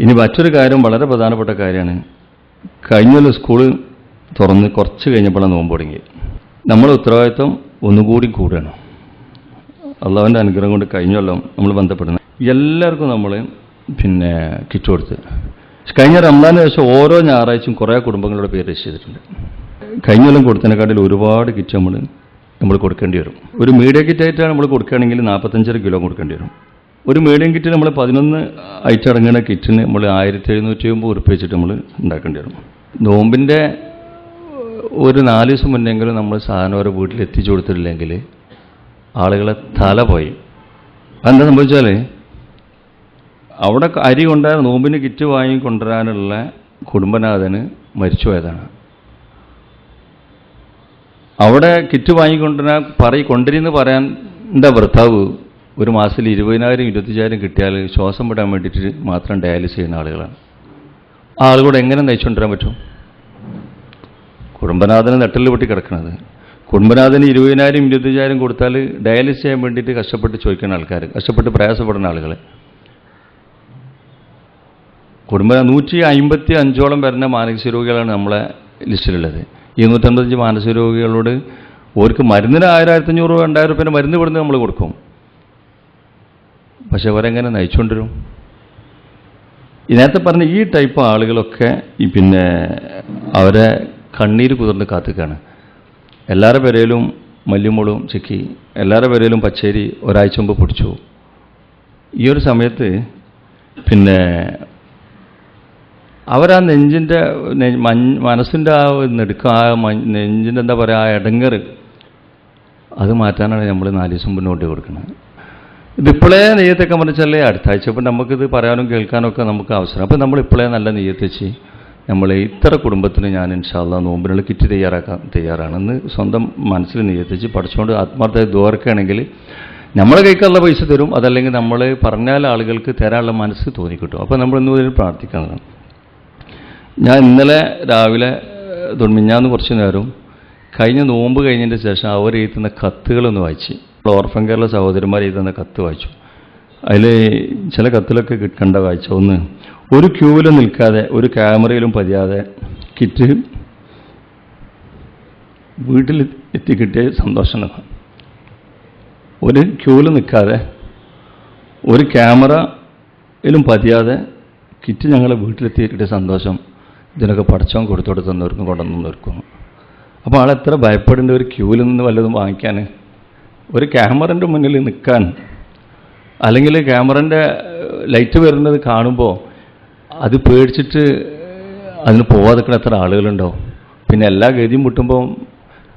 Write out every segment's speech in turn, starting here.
ഇനി മറ്റൊരു കാര്യം, വളരെ പ്രധാനപ്പെട്ട കാര്യമാണ്. കഴിഞ്ഞ സ്കൂൾ തുറന്ന് കുറച്ച് കഴിഞ്ഞപ്പോഴാണ് നോമ്പ് തുടങ്ങി. നമ്മുടെ ഉത്തരവാദിത്വം ഒന്നുകൂടി കൂടുകയാണ്. അള്ളാഹുവിൻ്റെ അനുഗ്രഹം കൊണ്ട് കഴിഞ്ഞൊല്ലം നമ്മൾ ബന്ധപ്പെടുന്നത് എല്ലാവർക്കും നമ്മൾ കിറ്റ് കൊടുത്ത്. കഴിഞ്ഞ റംസാന് ശേഷം ഓരോ ഞായറാഴ്ചയും കുറേ കുടുംബങ്ങളുടെ പേര് രജിസ്റ്റർ ചെയ്തിട്ടുണ്ട്. കഴിഞ്ഞൊല്ലം കൊടുത്തതിനെക്കാട്ടിൽ ഒരുപാട് കിറ്റ് നമ്മൾ കൊടുക്കേണ്ടി വരും. ഒരു മീഡിയം കിറ്റായിട്ടാണ് നമ്മൾ കൊടുക്കുകയാണെങ്കിൽ 45 കിലോ കൊടുക്കേണ്ടി വരും. ഒരു മീഡിയം കിറ്റ് നമ്മൾ 11 ഐറ്റം അടങ്ങുന്ന കിറ്റിന് നമ്മൾ 1750 ഉറുപ്പിക വെച്ചിട്ട് നമ്മൾ ഉണ്ടാക്കേണ്ടി വരും. നോമ്പിൻ്റെ ഒരു 4 ദിവസം മുന്നെങ്കിലും നമ്മൾ സാധനം ഓരോ വീട്ടിൽ എത്തിച്ചു കൊടുത്തിട്ടില്ലെങ്കിൽ ആളുകളെ തല പോയി. അതെന്താ സംഭവിച്ചാൽ അവിടെ അരി കൊണ്ടുവരാൻ നോമ്പിന് കിറ്റ് വാങ്ങിക്കൊണ്ടുവരാനുള്ള കുടുംബനാഥന് മരിച്ചു പോയതാണ്. അവിടെ കിറ്റ് വാങ്ങിക്കൊണ്ടുവരാൻ കൊണ്ടുവരുമെന്ന് പറയാൻ എൻ്റെ ഭർത്താവ് ഒരു മാസത്തിൽ 20,000 25,000 കിട്ടിയാൽ ശ്വാസം വിടാൻ വേണ്ടിയിട്ട് മാത്രം ഡയാലിസിസ് ചെയ്യുന്ന ആളുകളാണ്. ആ ആളുകളോട് എങ്ങനെ നയിച്ചുകൊണ്ടുവരാൻ പറ്റും? കുടുംബനാഥന് നെട്ടലിൽ പൊട്ടി കിടക്കുന്നത്. കുടുംബനാഥന് 20,000 25,000 കൊടുത്താൽ ഡയാലിസിസ് ചെയ്യാൻ വേണ്ടിയിട്ട് കഷ്ടപ്പെട്ട് ചോദിക്കുന്ന ആൾക്കാർ, കഷ്ടപ്പെട്ട് പ്രയാസപ്പെടുന്ന ആളുകൾ. 155ഓളം വരുന്ന മാനസിക രോഗികളാണ് നമ്മളെ ലിസ്റ്റിലുള്ളത്. 255 മാനസിക രോഗികളോട് ഓർക്ക് മരുന്നിന് 1000-1500 രൂപ 2000 രൂപേൻ്റെ മരുന്ന് കൊടുത്ത് നമ്മൾ കൊടുക്കും. പക്ഷെ അവരെങ്ങനെ നയിച്ചുകൊണ്ടിരും? നേരത്തെ പറഞ്ഞ ഈ ടൈപ്പ് ആളുകളൊക്കെ അവരെ കണ്ണീര് കുതിർന്ന് കാത്തുക്കാണ്. എല്ലാവരുടെ പേരയിലും മല്ലിമുളും ചിക്കി, എല്ലാവരുടെ പേരയിലും പച്ചരി ഒരാഴ്ച മുമ്പ് പൊടിച്ചു. ഈ ഒരു സമയത്ത് അവരാ നെഞ്ചിൻ്റെ മനസ്സിൻ്റെ ആ നെടുക്കം, ആ നെഞ്ചിൻ്റെ എന്താ പറയുക, ആ ഇടങ്ങറ് അത് മാറ്റാനാണ് നമ്മൾ 4 ദിവസം മുന്നോട്ട് കൊടുക്കുന്നത്. ഇതിപ്പോഴേ നെയ്യത്തൊക്കെ പറഞ്ഞാൽ അടുത്ത ആഴ്ച ഇപ്പം നമുക്കിത് പറയാനും കേൾക്കാനും ഒക്കെ നമുക്ക് അവസരം. അപ്പം നമ്മൾ ഇപ്പോഴേ നല്ല നെയ്യത്ത് വെച്ച് നമ്മൾ ഇത്ര കുടുംബത്തിന് ഞാൻ ഇൻഷാ അല്ലാഹ് നോമ്പിനുള്ള കിറ്റ് തയ്യാറാണെന്ന് സ്വന്തം മനസ്സിൽ നെയ്യത്ത് വെച്ച് പഠിച്ചുകൊണ്ട് ആത്മാർത്ഥമായി ദുആർക്കുകയാണെങ്കിൽ നമ്മളെ കൈക്കുള്ള പൈസ തരും. അതല്ലെങ്കിൽ നമ്മൾ പറഞ്ഞാൽ ആളുകൾക്ക് തരാനുള്ള മനസ്സ് തോന്നിക്കിട്ടും. അപ്പോൾ നമ്മൾ ഇന്ന് മുതൽ പ്രാർത്ഥിക്കുന്നതാണ്. ഞാൻ ഇന്നലെ രാവിലെ മിഞ്ഞാന്ന് കുറച്ച് നേരം കഴിഞ്ഞ നോമ്പ് കഴിഞ്ഞതിന് ശേഷം അവർ എഴുതുന്ന കത്തുകളൊന്ന് വായിച്ച്, ഓർഫൻ കേരള സഹോദരന്മാർ എഴുതുന്ന കത്ത് വായിച്ചു. അതിൽ ചില കത്തിലൊക്കെ കണ്ട വായിച്ച ഒന്ന്, ഒരു ക്യൂവിലും നിൽക്കാതെ ഒരു ക്യാമറയിലും പതിയാതെ കിറ്റ് വീട്ടിൽ എത്തിക്കിട്ടിയ സന്തോഷം. ഒരു ക്യൂവിൽ നിൽക്കാതെ ഒരു ക്യാമറയിലും പതിയാതെ കിറ്റ് ഞങ്ങളെ വീട്ടിലെത്തിക്കിട്ടിയ സന്തോഷം ഇതിനൊക്കെ പടച്ചവൻ കൊടുത്തന്നവർക്കും കൊണ്ടുവന്നവർക്കും. അപ്പോൾ ആളെത്ര ഭയപ്പെടേണ്ട ഒരു ക്യൂവിൽ നിന്ന് വല്ലതും വാങ്ങിക്കാൻ, ഒരു ക്യാമറൻ്റെ മുന്നിൽ നിൽക്കാൻ, അല്ലെങ്കിൽ ക്യാമറൻ്റെ ലൈറ്റ് വരുന്നത് കാണുമ്പോൾ അത് പേടിച്ചിട്ട് അതിന് പോവാതെക്കണ എത്ര ആളുകളുണ്ടോ. പിന്നെ എല്ലാ ഗതിയും മുട്ടുമ്പോൾ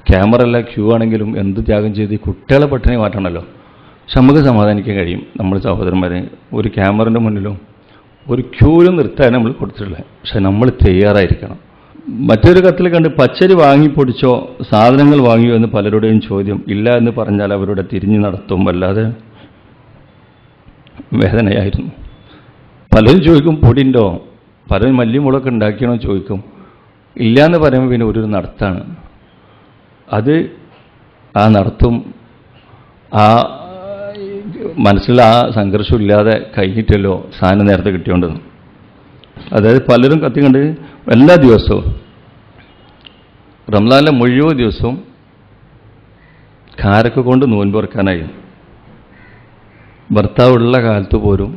ക്യാമറ അല്ല ക്യൂ ആണെങ്കിലും എന്ത് ത്യാഗം ചെയ്ത് കുട്ടികളെ പട്ടിണി മാറ്റണമല്ലോ. പക്ഷെ നമുക്ക് സമാധാനിക്കാൻ കഴിയും. നമ്മൾ സഹോദരന്മാരെ ഒരു ക്യാമറൻ്റെ മുന്നിലും ഒരു ക്യൂവിലും നിർത്താൻ നമ്മൾ കൊടുത്തിട്ടുള്ളത്. പക്ഷെ നമ്മൾ തയ്യാറായിരിക്കണം. മറ്റൊരു കത്തിൽ കണ്ട് പച്ചരി വാങ്ങിപ്പൊടിച്ചോ സാധനങ്ങൾ വാങ്ങിയോ എന്ന് പലരുടെയും ചോദ്യം. ഇല്ല എന്ന് പറഞ്ഞാൽ അവരുടെ തിരിഞ്ഞു നടത്തും. വല്ലാതെ വേദനയായിരുന്നു. പലരും ചോദിക്കും പൊടിയുണ്ടോ, പലരും മല്ലിമുളൊക്കെ ഉണ്ടാക്കിയണോ ചോദിക്കും. ഇല്ല എന്ന് പറയുമ്പോൾ പിന്നെ ഒരു നടത്താണ്. അത് ആ നടത്തും ആ മനസ്സിലുള്ള ആ സംഘർഷം ഇല്ലാതെ കഴിഞ്ഞിട്ടല്ലോ സാധനം നേരത്തെ കിട്ടിയോണ്ടെന്ന്. അതായത് പലരും കത്തി കണ്ട് എല്ലാ ദിവസവും റംസാനിലെ മുഴുവൻ ദിവസവും കാരൊക്കെ കൊണ്ട് നോൻപ് തുറക്കാനായി. ഭർത്താവുള്ള കാലത്ത് പോലും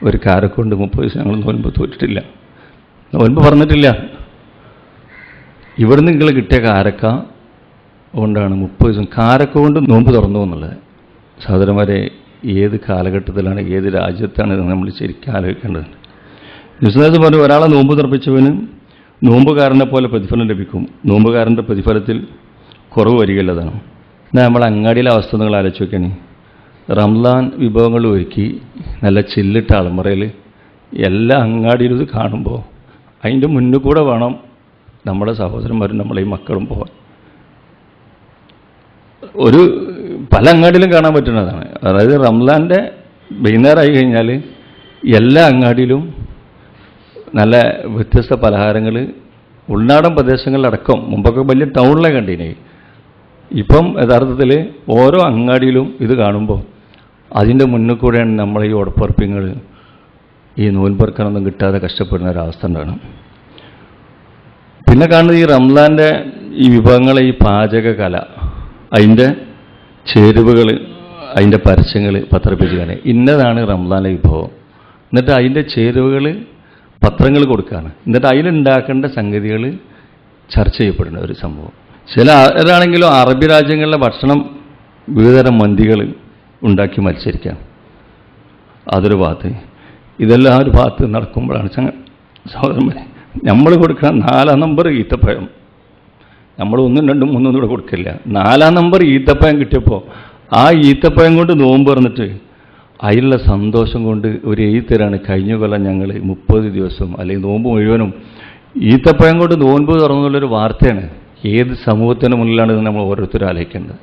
ഒരു കാരൊക്കെ കൊണ്ട് 30 ദിവസം ഞങ്ങൾ നോൻപ് തോറ്റിട്ടില്ല, നോൻപ് പറഞ്ഞിട്ടില്ല. ഇവിടെ നിങ്ങൾ കിട്ടിയ കാരക്ക കൊണ്ടാണ് 30 ദിവസം കാരക്ക കൊണ്ട് നോൻപ് തുറന്നു എന്നുള്ളത്. സഹോദരന്മാരെ, ഏത് കാലഘട്ടത്തിലാണ്, ഏത് രാജ്യത്താണ് നമ്മൾ ശരിക്കും ആലോചിക്കേണ്ടത്. ന്യൂസ് പറഞ്ഞു, ഒരാളെ നോമ്പ് തുറപ്പിച്ചവന് നോമ്പുകാരനെ പോലെ പ്രതിഫലം ലഭിക്കും. നോമ്പുകാരൻ്റെ പ്രതിഫലത്തിൽ കുറവ് വരികയുള്ളതാണ്. എന്നാൽ നമ്മൾ അങ്ങാടിയിലെ അവസ്ഥ നിങ്ങൾ ആലോചിച്ച് നോക്കിയാണ്. റംസാൻ വിഭവങ്ങൾ ഒരുക്കി നല്ല ചില്ലിട്ട അളമുറയിൽ എല്ലാ അങ്ങാടിയിലും ഇത് കാണുമ്പോൾ അതിൻ്റെ മുന്നിൽ കൂടെ വേണം നമ്മുടെ സഹോദരന്മാരും നമ്മളെ ഈ മക്കളും പോകാൻ. പല അങ്ങാടിയിലും കാണാൻ പറ്റുന്നതാണ്. അതായത് റംസാൻ്റെ വൈകുന്നേരമായി കഴിഞ്ഞാൽ എല്ലാ അങ്ങാടിയിലും നല്ല വ്യത്യസ്ത പലഹാരങ്ങൾ, ഉൾനാടൻ പ്രദേശങ്ങളിലടക്കം. മുമ്പൊക്കെ വലിയ ടൗണിലെ കണ്ടിന്. ഇപ്പം യഥാർത്ഥത്തിൽ ഓരോ അങ്ങാടിയിലും ഇത് കാണുമ്പോൾ അതിൻ്റെ മുന്നിൽ കൂടെയാണ് നമ്മളെ ഈ ഉടപ്പുറപ്പിങ്ങൾ ഈ നോൻപെറുക്കാനൊന്നും കിട്ടാതെ കഷ്ടപ്പെടുന്ന ഒരവസ്ഥ ഉണ്ടാണ്. പിന്നെ കാണുന്നത് ഈ റംസാൻ്റെ ഈ വിഭവങ്ങളെ, ഈ പാചക കല, അതിൻ്റെ ചേരുവകൾ, അതിൻ്റെ പരസ്യങ്ങൾ പത്രപേജുകാരെ ഇന്നതാണ് റംസാൻ്റെ വിഭവം. എന്നിട്ട് അതിൻ്റെ ചേരുവകൾ പത്രങ്ങൾ കൊടുക്കുകയാണ്. എന്നിട്ട് അതിലുണ്ടാക്കേണ്ട സംഗതികൾ ചർച്ച ചെയ്യപ്പെടുന്ന ഒരു സംഭവം. ചിലരാണെങ്കിലും അറബി രാജ്യങ്ങളിലെ ഭക്ഷണം വിവിധതരം മന്തികൾ ഉണ്ടാക്കി മത്സരിക്കാം. അതൊരു ഭാഗത്ത്. ഇതെല്ലാം ഒരു ഭാഗത്ത് നടക്കുമ്പോഴാണ് സഹോദരന്മാരെ നമ്മൾ കൊടുക്കുക 4-ാം നമ്പർ ഈത്തപ്പഴം. നമ്മൾ 1, 2, 3 കൂടെ കൊടുക്കില്ല. 4-ാം നമ്പർ ഈത്തപ്പഴം കിട്ടിയപ്പോൾ ആ ഈത്തപ്പഴം കൊണ്ട് നോമ്പ് പറഞ്ഞിട്ട് അതിലുള്ള സന്തോഷം കൊണ്ട് ഒരു എഴുത്തരാണ് കഴിഞ്ഞ കൊല്ലം ഞങ്ങൾ 30 ദിവസം അല്ലെങ്കിൽ നോമ്പ് മുഴുവനും ഈത്തപ്പഴം കൊണ്ട് നോൻപ് തുറന്നുള്ളൊരു വാർത്തയാണ്. ഏത് സമൂഹത്തിന് മുന്നിലാണ് ഇത് നമ്മൾ ഓരോരുത്തരും ആലോചിക്കേണ്ടത്.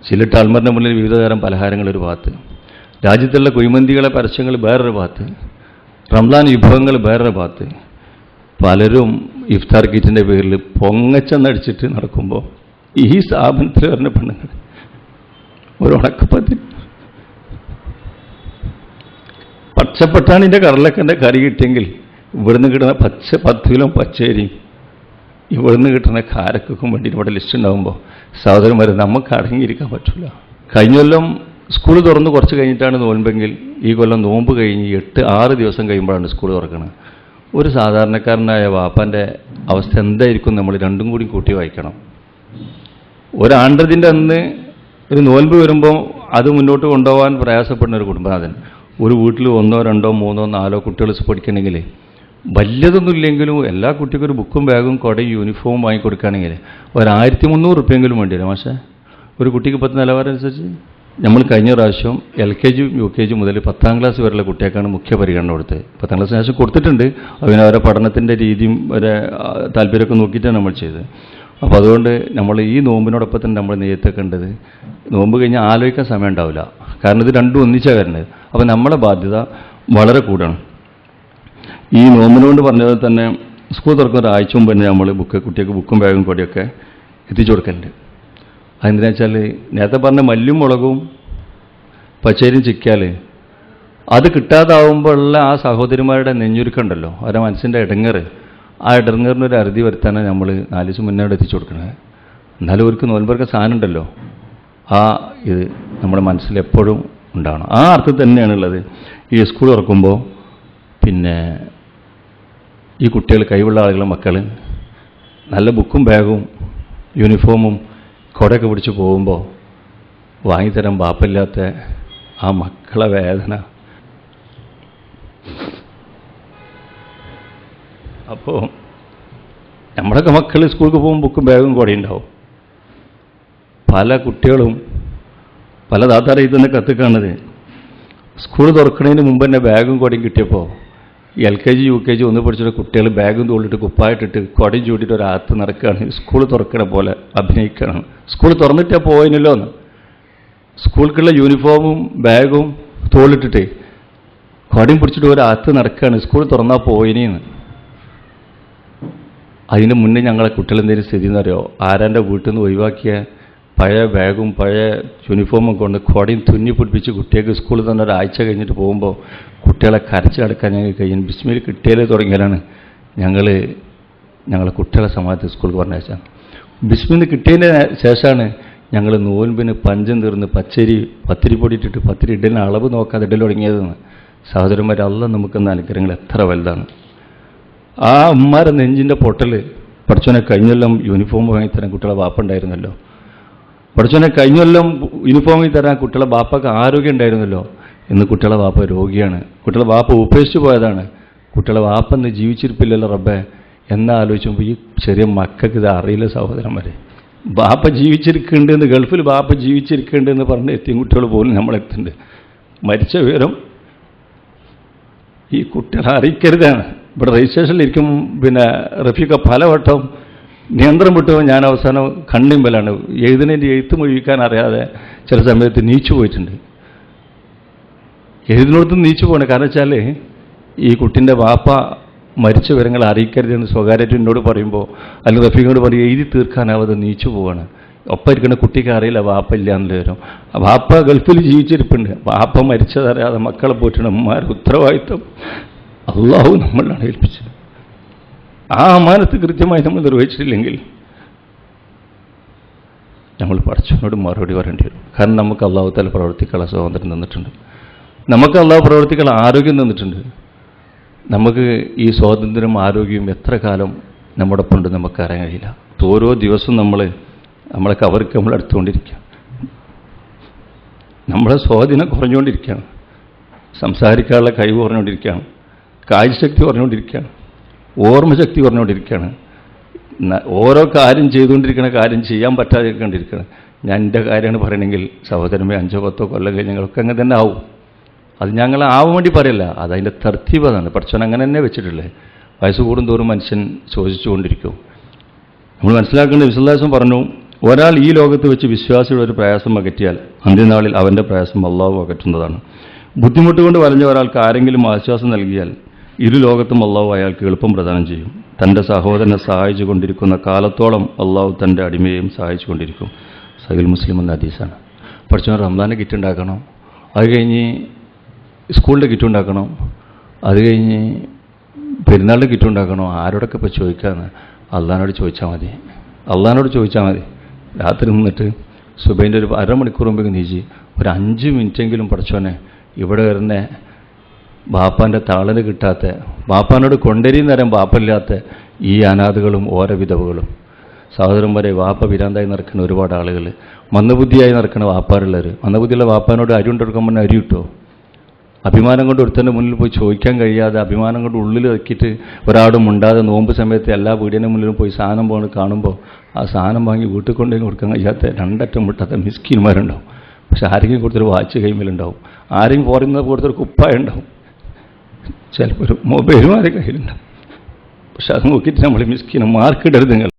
ചില ടൾമറിൻ്റെ മുന്നിൽ വിവിധതരം പലഹാരങ്ങൾ ഒരു ഭാഗത്ത്, രാജ്യത്തുള്ള കുഴിമന്തികളെ പരസ്യങ്ങൾ വേറൊരു ഭാഗത്ത്, റംസാൻ വിഭവങ്ങൾ വേറൊരു ഭാഗത്ത്. പലരും ഇഫ്താർ കിറ്റിൻ്റെ പേരിൽ പൊങ്ങച്ചെന്നടിച്ചിട്ട് നടക്കുമ്പോൾ ഈ സ്ഥാപനത്തിൽ വരുന്ന പെണ്ണുങ്ങൾ ഒരു ഉണക്കപ്പത്തി പച്ചപ്പട്ടാണിൻ്റെ കടലക്കൻ്റെ കറി കിട്ടിയെങ്കിൽ ഇവിടുന്ന് കിട്ടുന്ന 10 കിലോ പച്ചരിയും ഇവിടുന്ന് കിട്ടുന്ന കാരക്കും വേണ്ടി ഇവിടെ ലിസ്റ്റ് ഉണ്ടാകുമ്പോൾ സഹോദരന്മാർ നമുക്ക് അടങ്ങിയിരിക്കാൻ പറ്റില്ല. കഴിഞ്ഞ കൊല്ലം സ്കൂൾ തുറന്ന് കുറച്ച് കഴിഞ്ഞിട്ടാണ് നോൻപെങ്കിൽ ഈ കൊല്ലം നോമ്പ് കഴിഞ്ഞ് 8-6 ദിവസം കഴിയുമ്പോഴാണ് സ്കൂൾ തുറക്കുന്നത്. ഒരു സാധാരണക്കാരനായ വാപ്പാൻ്റെ അവസ്ഥ എന്തായിരിക്കും നമ്മൾ രണ്ടും കൂടി കൂട്ടി വായിക്കണം. ഒരാണ്ടതിൻ്റെ അന്ന് ഒരു നോൻപ് വരുമ്പോൾ അത് മുന്നോട്ട് കൊണ്ടുപോകാൻ പ്രയാസപ്പെടുന്ന ഒരു കുടുംബനാഥൻ, ഒരു വീട്ടിൽ 1, 2, 3, 4 കുട്ടികൾ പഠിക്കണമെങ്കിൽ വലിയതൊന്നും ഇല്ലെങ്കിലും എല്ലാ കുട്ടിക്കും ഒരു ബുക്കും ബാഗും കുടയും യൂണിഫോമും വാങ്ങിക്കൊടുക്കുകയാണെങ്കിൽ 1300 റുപ്യെങ്കിലും വേണ്ടി വരും. പക്ഷേ ഒരു കുട്ടിക്ക് 10 നിലവാരം അനുസരിച്ച് നമ്മൾ കഴിഞ്ഞ പ്രാവശ്യം LKG UKG മുതൽ 10ാം ക്ലാസ് വരെയുള്ള കുട്ടികൾക്കാണ് മുഖ്യ പരിഗണന കൊടുത്തത്. 10ാം ക്ലാസ്സിന് ശേഷം കൊടുത്തിട്ടുണ്ട്. അതിന് അവരെ പഠനത്തിൻ്റെ രീതിയും അവരെ താല്പര്യമൊക്കെ നോക്കിയിട്ടാണ് നമ്മൾ ചെയ്തത്. അപ്പോൾ അതുകൊണ്ട് നമ്മൾ ഈ നോമ്പിനോടൊപ്പം തന്നെ നമ്മൾ നെയ്യത്തേക്കേണ്ടത്, നോമ്പ് കഴിഞ്ഞാൽ ആലോചിക്കാൻ സമയം ഉണ്ടാവില്ല. കാരണം ഇത് രണ്ടും ഒന്നിച്ചാണ് വരുന്നത്. അപ്പോൾ നമ്മളെ ബാധ്യത വളരെ കൂടണം. ഈ നോമ്പിനോട് പറഞ്ഞത് തന്നെ സ്കൂൾ തുറക്കുന്ന ഒരാഴ്ച മുമ്പ് തന്നെ നമ്മൾ കുട്ടികൾക്ക് ബുക്കും ബാഗും കൊടിയൊക്കെ എത്തിച്ചു കൊടുക്കലുണ്ട്. അതെന്തിനാ വെച്ചാൽ നേരത്തെ പറഞ്ഞ മല്ലും മുളകും പച്ചരിയും ചിക്കിയാൽ അത് കിട്ടാതാവുമ്പോഴുള്ള ആ സഹോദരിമാരുടെ നെഞ്ഞുരുക്കുണ്ടല്ലോ, അവരുടെ മനസ്സിൻ്റെ ഇടങ്ങറ്, ആ ഇടങ്ങറിനൊരു അറുതി വരുത്താനാണ് നമ്മൾ 4 ദിവസം മുന്നേ എത്തിച്ചു കൊടുക്കുന്നത്. എന്നാലും അവർക്ക് നോൻപെറുക്കാൻ സാധനം ഉണ്ടല്ലോ, ആ ഇത് നമ്മുടെ മനസ്സിൽ എപ്പോഴും ഉണ്ടാവണം. ആ അർത്ഥം തന്നെയാണുള്ളത്. ഈ സ്കൂൾ തുറക്കുമ്പോൾ പിന്നെ ഈ കുട്ടികൾ, കഴിവുള്ള ആളുകൾ, മക്കൾ നല്ല ബുക്കും ബാഗും യൂണിഫോമും കുടയൊക്കെ പിടിച്ച് പോകുമ്പോൾ വാങ്ങിത്തരാൻ ബാപ്പില്ലാത്ത ആ മക്കളെ വേദന. അപ്പോൾ നമ്മുടെയൊക്കെ മക്കൾ സ്കൂളിൽ പോകുമ്പോൾ ബുക്കും ബാഗും കുടയുണ്ടാവും. പല കുട്ടികളും പല താത്താരെ ഇതൊന്ന് കത്തിക്കാണത് സ്കൂൾ തുറക്കുന്നതിന് മുമ്പ് തന്നെ ബാഗും കുടയും കിട്ടിയപ്പോൾ LKG UKG ഒന്ന് പഠിച്ചിട്ട് കുട്ടികൾ ബാഗും തോളിട്ട് കുപ്പായിട്ടിട്ട് കുടയും ചൂട്ടിയിട്ട് ഒരാത്ത് നടക്കുകയാണ്. സ്കൂൾ തുറക്കണ പോലെ അഭിനയിക്കണം. സ്കൂൾ തുറന്നിട്ടാൽ പോയിനല്ലോ എന്ന്. സ്കൂളിലേക്കുള്ള യൂണിഫോമും ബാഗും തോളിട്ടിട്ട് കുടയും പിടിച്ചിട്ട് ഒരാത്ത് നടക്കുകയാണ്. സ്കൂൾ തുറന്നാൽ പോയിനെന്ന്. അതിന് മുന്നേ ഞങ്ങളെ കുട്ടികൾ എന്തെങ്കിലും സ്ഥിതി എന്നറിയോ, ആരാൻ്റെ വീട്ടിൽ നിന്ന് ഒഴിവാക്കിയ പഴയ ബാഗും പഴയ യൂണിഫോമും കൊണ്ട് കുടയും തുന്നി പിടിപ്പിച്ച് കുട്ടികൾക്ക് സ്കൂളിൽ തന്നെ ഒരാഴ്ച കഴിഞ്ഞിട്ട് പോകുമ്പോൾ കുട്ടികളെ കരച്ച് കിടക്കാൻ ഞങ്ങൾ കഴിയും. ബിസ്മിൽ കിട്ടിയാലേ തുടങ്ങിയാലാണ് ഞങ്ങളെ കുട്ടികളെ സമാജത്തിൽ സ്കൂളിൽ പറഞ്ഞയച്ചാൽ. ബിസ്മിൽ കിട്ടിയതിന് ശേഷമാണ് ഞങ്ങൾ നോൻപിന് പഞ്ചം തീർന്ന് പത്തിരി പൊടിയിട്ടിട്ട് പത്തിരി ഇടലിന് അളവ് നോക്കാതെ ഇടൽ തുടങ്ങിയതെന്ന്. സഹോദരന്മാർ, അല്ല നമുക്കെന്ന അനുഗ്രഹങ്ങൾ എത്ര വലുതാണ്. ആ അമ്മമാരെ നെഞ്ചിൻ്റെ പൊട്ടൽ പഠിച്ചോനെ കഴിഞ്ഞെല്ലാം യൂണിഫോം വാങ്ങി തരാൻ കുട്ടികളെ വാപ്പുണ്ടായിരുന്നല്ലോ, പഠിച്ചോനെ കഴിഞ്ഞെല്ലാം യൂണിഫോം വാങ്ങി തരാൻ കുട്ടികളെ വാപ്പക്ക് ആരോഗ്യം ഉണ്ടായിരുന്നല്ലോ. ഇന്ന് കുട്ടികളെ വാപ്പ രോഗിയാണ്, കുട്ടികളെ വാപ്പ ഉപേക്ഷിച്ച് പോയതാണ്, കുട്ടികളെ വാപ്പ ഇന്ന് ജീവിച്ചിരിപ്പില്ലല്ലോ റബ്ബേ എന്നാലോചിച്ചുമ്പോൾ ഈ ചെറിയ മക്കൾക്ക് ഇത് അറിയില്ല സഹോദരന്മാരെ. ബാപ്പ ജീവിച്ചിരിക്കുന്നുണ്ടെന്ന്, ഗൾഫിൽ ബാപ്പ ജീവിച്ചിരിക്കുന്നുണ്ടെന്ന് പറഞ്ഞ് എത്തിയ കുട്ടികൾ പോലും നമ്മളെത്തുന്നുണ്ട്. മരിച്ച വിവരം ഈ കുട്ടികളെ അറിയിക്കരുതാണ്. ഇവിടെ രജിസ്ട്രേഷനിലിരിക്കും പിന്നെ റഫീഖ പലവട്ടം നിയന്ത്രണം വിട്ടപ്പോൾ ഞാൻ അവസാനം കണ്ണിമ്പലാണ്. എഴുതുന്നതിൻ്റെ എഴുത്ത് മുഴുവിക്കാൻ അറിയാതെ ചില സമയത്ത് നീച്ചു പോയിട്ടുണ്ട്. എഴുതിനോടത്തും നീച്ചു പോകണം. കാരണം വെച്ചാൽ ഈ കുട്ടീൻ്റെ വാപ്പ മരിച്ച വിവരങ്ങൾ അറിയിക്കരുതെന്ന് സ്വകാര്യമായിട്ട് എന്നോട് പറയുമ്പോൾ അല്ലെങ്കിൽ റഫീഖിനോട് പറയും എഴുതി തീർക്കാനാവാതെ നീച്ചു പോവാണ്. ഒപ്പം ഇരിക്കുന്ന കുട്ടിക്ക് അറിയില്ല വാപ്പ ഇല്ല എന്നുള്ള വരും. വാപ്പ ഗൾഫിൽ ജീവിച്ചിരിപ്പുണ്ട്. വാപ്പ മരിച്ചതറിയാതെ മക്കളെ പോറ്റുന്ന ഉമ്മമാരുടെ ഉത്തരവാദിത്വം അള്ളാഹു നമ്മളാണ് ഏൽപ്പിച്ചത്. ആ അമാനത്ത് കൃത്യമായി നമ്മൾ നിർവഹിച്ചിട്ടില്ലെങ്കിൽ നമ്മൾ പടച്ചവനോട് മറുപടി പറയേണ്ടി വരും. കാരണം നമുക്ക് അള്ളാഹു തആല പ്രവർത്തിക്കാനുള്ള സ്വാതന്ത്ര്യം തന്നിട്ടുണ്ട്. നമുക്ക് അള്ളാഹു പ്രവർത്തിക്കാനുള്ള ആരോഗ്യം തന്നിട്ടുണ്ട്. നമുക്ക് ഈ സ്വാതന്ത്ര്യം ആരോഗ്യവും എത്ര കാലം നമ്മുടെ ഒപ്പം ഉണ്ട് നമുക്ക് അറിയാൻ കഴിയില്ല. ഓരോ ദിവസവും നമ്മളെ കവർക്ക് നമ്മൾ എടുത്തുകൊണ്ടിരിക്കുക. നമ്മളെ സ്വാധീനം കുറഞ്ഞുകൊണ്ടിരിക്കുകയാണ്. സംസാരിക്കാനുള്ള കഴിവ് കുറഞ്ഞുകൊണ്ടിരിക്കുകയാണ്. കാഴ്ചശക്തി കുറഞ്ഞുകൊണ്ടിരിക്കുകയാണ്. ഓർമ്മശക്തി കുറഞ്ഞുകൊണ്ടിരിക്കുകയാണ്. ഓരോ കാര്യം ചെയ്തുകൊണ്ടിരിക്കുന്ന കാര്യം ചെയ്യാൻ പറ്റാതിരിക്കൊണ്ടിരിക്കുകയാണ്. ഞാൻ എൻ്റെ കാര്യമാണ് പറയണമെങ്കിൽ സഹോദരമേ 5-10 കൊല്ലം കഴിഞ്ഞ് ഞങ്ങളൊക്കെ അങ്ങനെ തന്നെ ആവും. അത് ഞങ്ങൾ ആവാൻ വേണ്ടി പറയല്ല, അതതിൻ്റെ തർത്തീബതാണ്. പഠിച്ചവൻ അങ്ങനെ തന്നെ വെച്ചിട്ടില്ലേ. വയസ്സ് കൂടുന്തോറും മനുഷ്യൻ ശോഷിച്ചുകൊണ്ടിരിക്കും. നമ്മൾ മനസ്സിലാക്കേണ്ട വിശ്വാസം പറഞ്ഞു, ഒരാൾ ഈ ലോകത്ത് വെച്ച് വിശ്വാസിയുടെ ഒരു പ്രയാസം അകറ്റിയാൽ അന്ത്യനാളിൽ അവൻ്റെ പ്രയാസം അള്ളാഹു അകറ്റുന്നതാണ്. ബുദ്ധിമുട്ട് കൊണ്ട് വലഞ്ഞ ഒരാൾക്ക് ആരെങ്കിലും ആശ്വാസം നൽകിയാൽ ഇരു ലോകത്തും അള്ളാഹു അയാൾക്ക് എളുപ്പം പ്രദാനം ചെയ്യും. തൻ്റെ സഹോദരനെ സഹായിച്ചു കൊണ്ടിരിക്കുന്ന കാലത്തോളം അള്ളാഹു തൻ്റെ അടിമയെയും സഹായിച്ചു കൊണ്ടിരിക്കും. സഹീഹ് മുസ്ലിം എന്ന ഹദീസാണ്. പഠിച്ചവൻ റംസാൻ്റെ കിറ്റ് ഉണ്ടാക്കണം, അത് കഴിഞ്ഞ് സ്കൂളിൻ്റെ കിറ്റ് ഉണ്ടാക്കണം, അത് കഴിഞ്ഞ് പെരുന്നാളിൻ്റെ കിറ്റ് ഉണ്ടാക്കണോ, ആരോടൊക്കെ ഇപ്പോൾ ചോദിക്കാമെന്ന് അള്ളാഹിനോട് ചോദിച്ചാൽ മതി. അള്ളാഹിനോട് ചോദിച്ചാൽ മതി. രാത്രി നിന്നിട്ട് സുബൈൻ്റെ ഒരു അരമണിക്കൂർ മുമ്പ് നീച്ചി ഒരു 5 മിനിറ്റെങ്കിലും പഠിച്ചോനെ ഇവിടെ വരുന്ന ബാപ്പാൻ്റെ താളന് കിട്ടാത്ത, ബാപ്പാനോട് കൊണ്ടരിന്ന് തരാൻ ബാപ്പയില്ലാത്ത ഈ അനാഥകളും ഓരോ വിധവകളും, സഹോദരന്മാരെ വാപ്പ വിരാന്തായി നടക്കുന്ന ഒരുപാട് ആളുകൾ, മന്ദബുദ്ധിയായി നടക്കുന്ന വാപ്പാറുള്ളവർ. മന്ദബുദ്ധിയുള്ള വാപ്പാനോട് അരി കൊണ്ടെടുക്കുമ്പോൾ അരി കിട്ടുമോ? അഭിമാനം കൊണ്ട് ഒരുത്തൻ്റെ മുന്നിൽ പോയി ചോദിക്കാൻ കഴിയാതെ അഭിമാനം കൊണ്ട് ഉള്ളിൽ വെക്കിയിട്ട് ഒരാളും ഉണ്ടാതെ നോമ്പ് സമയത്ത് എല്ലാ വീടിൻ്റെ മുന്നിലും പോയി സാധനം പോകണം കാണുമ്പോൾ ആ സാധനം വാങ്ങി വീട്ടിൽ കൊണ്ടുപോയി കൊടുക്കാൻ കഴിയാത്ത 2 അറ്റം മുട്ടാത്ത മിസ്കിന്മാരുണ്ടാവും. പക്ഷെ ആരെങ്കിലും കൊടുത്തൊരു വാച്ച് കൈമേലുണ്ടാവും, ആരെങ്കിലും ഫോറിന്ന് കൊടുത്തൊരു കുപ്പായ ഉണ്ടാവും, ചിലപ്പോൾ ഒരു മൊബൈലും ആരുടെ കയ്യിലുണ്ടാവും. പക്ഷെ അത് നോക്കിയിട്ട് നമ്മൾ മിസ്കിനെ മാർക്കിടരുത് നിങ്ങൾ.